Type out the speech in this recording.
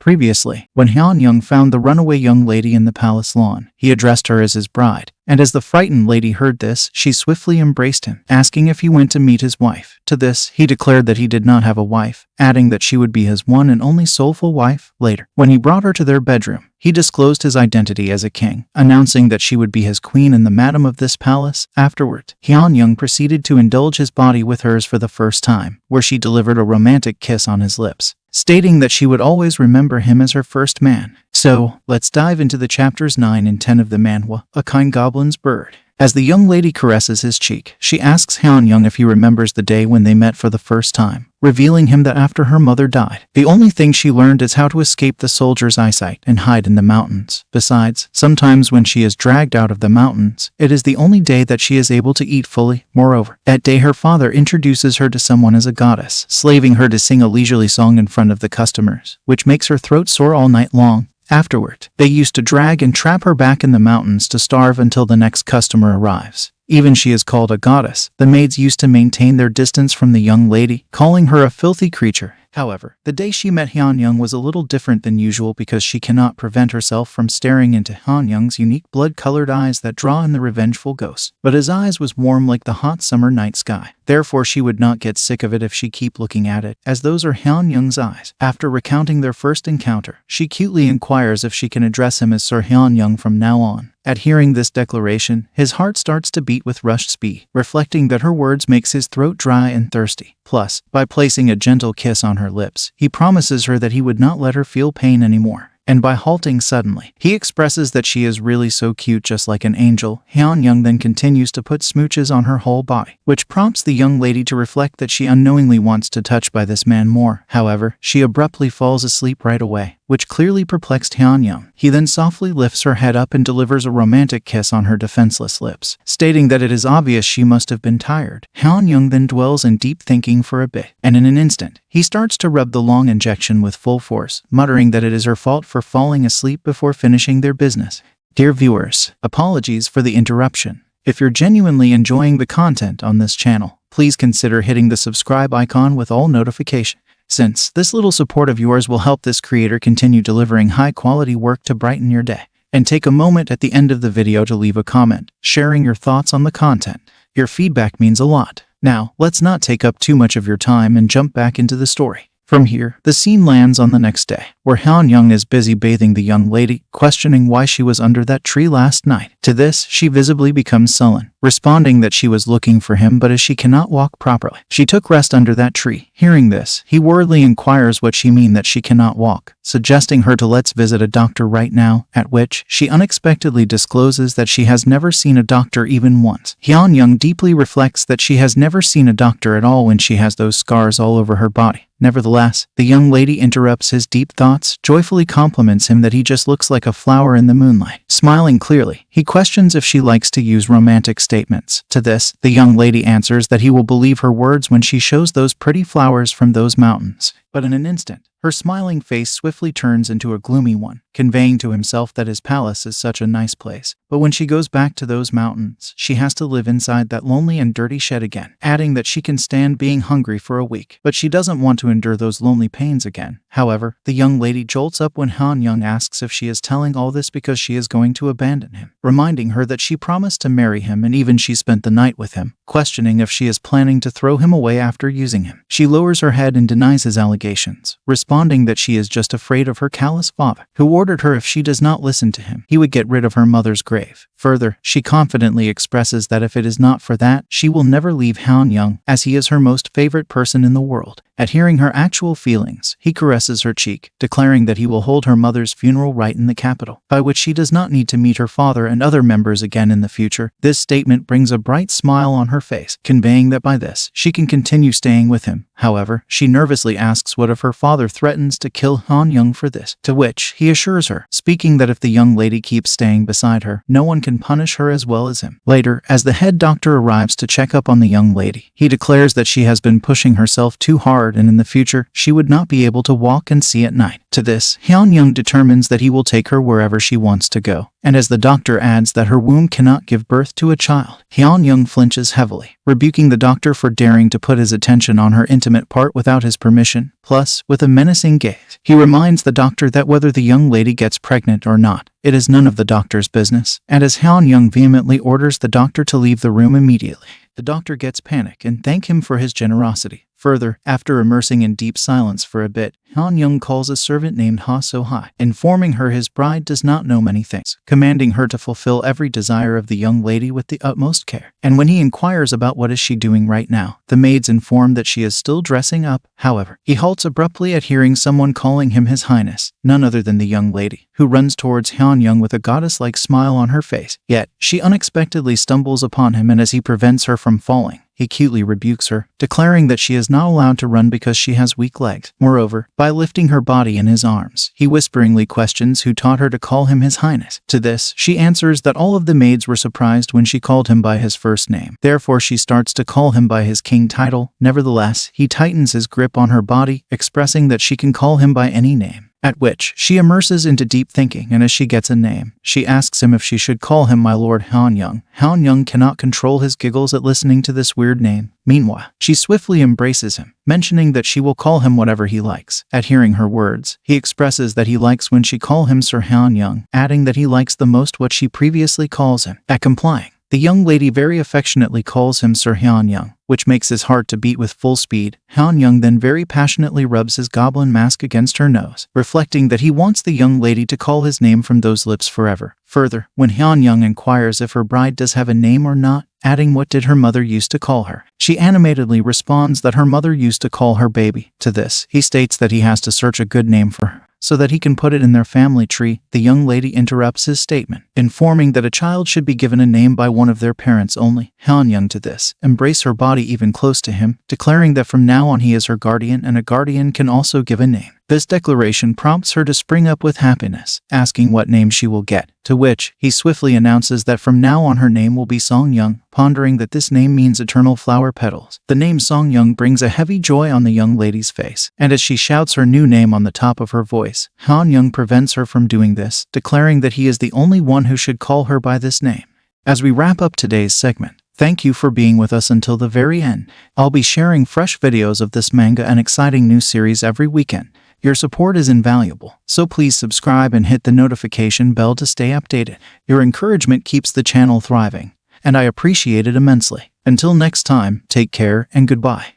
Previously, when Heon found the runaway young lady in the palace lawn, he addressed her as his bride. And as the frightened lady heard this, she swiftly embraced him, asking if he went to meet his wife. To this, he declared that he did not have a wife, adding that she would be his one and only soulful wife. Later, when he brought her to their bedroom, he disclosed his identity as a king, announcing that she would be his queen and the madam of this palace. Afterward, Heon proceeded to indulge his body with hers for the first time, where she delivered a romantic kiss on his lips, stating that she would always remember him as her first man. So, let's dive into the chapters 9 and 10 of the manhwa, A Kind Goblin's Bird. As the young lady caresses his cheek, she asks Heon if he remembers the day when they met for the first time, revealing him that after her mother died, the only thing she learned is how to escape the soldier's eyesight and hide in the mountains. Besides, sometimes when she is dragged out of the mountains, it is the only day that she is able to eat fully. Moreover, that day her father introduces her to someone as a goddess, slaving her to sing a leisurely song in front of the customers, which makes her throat sore all night long. Afterward, they used to drag and trap her back in the mountains to starve until the next customer arrives. Even she is called a goddess. The maids used to maintain their distance from the young lady, calling her a filthy creature. However, the day she met Heon was a little different than usual because she cannot prevent herself from staring into Heon's unique blood-colored eyes that draw in the revengeful ghost. But his eyes was warm like the hot summer night sky. Therefore, she would not get sick of it if she keep looking at it, as those are Heon's eyes. After recounting their first encounter, she cutely inquires if she can address him as Sir Heon from now on. At hearing this declaration, his heart starts to beat with rushed speed, reflecting that her words makes his throat dry and thirsty. Plus, by placing a gentle kiss on her lips, he promises her that he would not let her feel pain anymore. And by halting suddenly, he expresses that she is really so cute, just like an angel. Heon then continues to put smooches on her whole body, which prompts the young lady to reflect that she unknowingly wants to touch by this man more. However, she abruptly falls asleep right away, which clearly perplexed Heon. He then softly lifts her head up and delivers a romantic kiss on her defenseless lips, stating that it is obvious she must have been tired. Heon then dwells in deep thinking for a bit, and in an instant, he starts to rub the long injection with full force, muttering that it is her fault for falling asleep before finishing their business. Dear viewers, apologies for the interruption. If you're genuinely enjoying the content on this channel, please consider hitting the subscribe icon with all notifications, since this little support of yours will help this creator continue delivering high-quality work to brighten your day. And take a moment at the end of the video to leave a comment, sharing your thoughts on the content. Your feedback means a lot. Now, let's not take up too much of your time and jump back into the story. From here, the scene lands on the next day, where Heon is busy bathing the young lady, questioning why she was under that tree last night. To this, she visibly becomes sullen, responding that she was looking for him but as she cannot walk properly, she took rest under that tree. Hearing this, he worriedly inquires what she mean that she cannot walk, suggesting her to let's visit a doctor right now, at which she unexpectedly discloses that she has never seen a doctor even once. Heon deeply reflects that she has never seen a doctor at all when she has those scars all over her body. Nevertheless, the young lady interrupts his deep thoughts, joyfully compliments him that he just looks like a flower in the moonlight. Smiling clearly, he questions if she likes to use romantic statements. To this, the young lady answers that he will believe her words when she shows those pretty flowers from those mountains. But in an instant, her smiling face swiftly turns into a gloomy one, conveying to himself that his palace is such a nice place. But when she goes back to those mountains, she has to live inside that lonely and dirty shed again, adding that she can stand being hungry for a week, but she doesn't want to endure those lonely pains again. However, the young lady jolts up when Heon asks if she is telling all this because she is going to abandon him, reminding her that she promised to marry him and even she spent the night with him, questioning if she is planning to throw him away after using him. She lowers her head and denies his allegations, responding that she is just afraid of her callous father, who ordered her if she does not listen to him, he would get rid of her mother's grave. Further, she confidently expresses that if it is not for that, she will never leave Heon, as he is her most favorite person in the world. At hearing her actual feelings, he caresses her cheek, declaring that he will hold her mother's funeral right in the capital, by which she does not need to meet her father and other members again in the future. This statement brings a bright smile on her face, conveying that by this, she can continue staying with him. However, she nervously asks what if her father threatens to kill Heon for this, to which he assures her, speaking that if the young lady keeps staying beside her, no one can punish her as well as him. Later, as the head doctor arrives to check up on the young lady, he declares that she has been pushing herself too hard hard and in the future she would not be able to walk and see at night. To this, Heon determines that he will take her wherever she wants to go. And as the doctor adds that her womb cannot give birth to a child, Heon flinches heavily, rebuking the doctor for daring to put his attention on her intimate part without his permission. Plus, with a menacing gaze, he reminds the doctor that whether the young lady gets pregnant or not, it is none of the doctor's business. And as Heon vehemently orders the doctor to leave the room immediately, the doctor gets panic and thank him for his generosity. Further, after immersing in deep silence for a bit, Heon calls a servant named Ha So-hai, informing her his bride does not know many things, commanding her to fulfill every desire of the young lady with the utmost care. And when he inquires about what is she doing right now, the maids inform that she is still dressing up. However, he halts abruptly at hearing someone calling him His Highness, none other than the young lady, who runs towards Heon with a goddess-like smile on her face. Yet, she unexpectedly stumbles upon him, and as he prevents her from falling, he cutely rebukes her, declaring that she is not allowed to run because she has weak legs. Moreover, by lifting her body in his arms, he whisperingly questions who taught her to call him His Highness. To this, she answers that all of the maids were surprised when she called him by his first name. Therefore, she starts to call him by his king title. Nevertheless, he tightens his grip on her body, expressing that she can call him by any name. At which, she immerses into deep thinking, and as she gets a name, she asks him if she should call him my lord Heon. Heon cannot control his giggles at listening to this weird name. Meanwhile, she swiftly embraces him, mentioning that she will call him whatever he likes. At hearing her words, he expresses that he likes when she call him Sir Heon, adding that he likes the most what she previously calls him. At complying, the young lady very affectionately calls him Sir Heon, which makes his heart to beat with full speed. Heon then very passionately rubs his goblin mask against her nose, reflecting that he wants the young lady to call his name from those lips forever. Further, when Heon inquires if her bride does have a name or not, adding what did her mother used to call her, she animatedly responds that her mother used to call her baby. To this, he states that he has to search a good name for her, so that he can put it in their family tree. The young lady interrupts his statement, informing that a child should be given a name by one of their parents only. Heon to this, embrace her body even close to him, declaring that from now on he is her guardian and a guardian can also give a name. This declaration prompts her to spring up with happiness, asking what name she will get, to which he swiftly announces that from now on her name will be Song-young, pondering that this name means eternal flower petals. The name Song-young brings a heavy joy on the young lady's face, and as she shouts her new name on the top of her voice, Heon prevents her from doing this, declaring that he is the only one who should call her by this name. As we wrap up today's segment, thank you for being with us until the very end. I'll be sharing fresh videos of this manga and exciting new series every weekend. Your support is invaluable, so please subscribe and hit the notification bell to stay updated. Your encouragement keeps the channel thriving, and I appreciate it immensely. Until next time, take care and goodbye.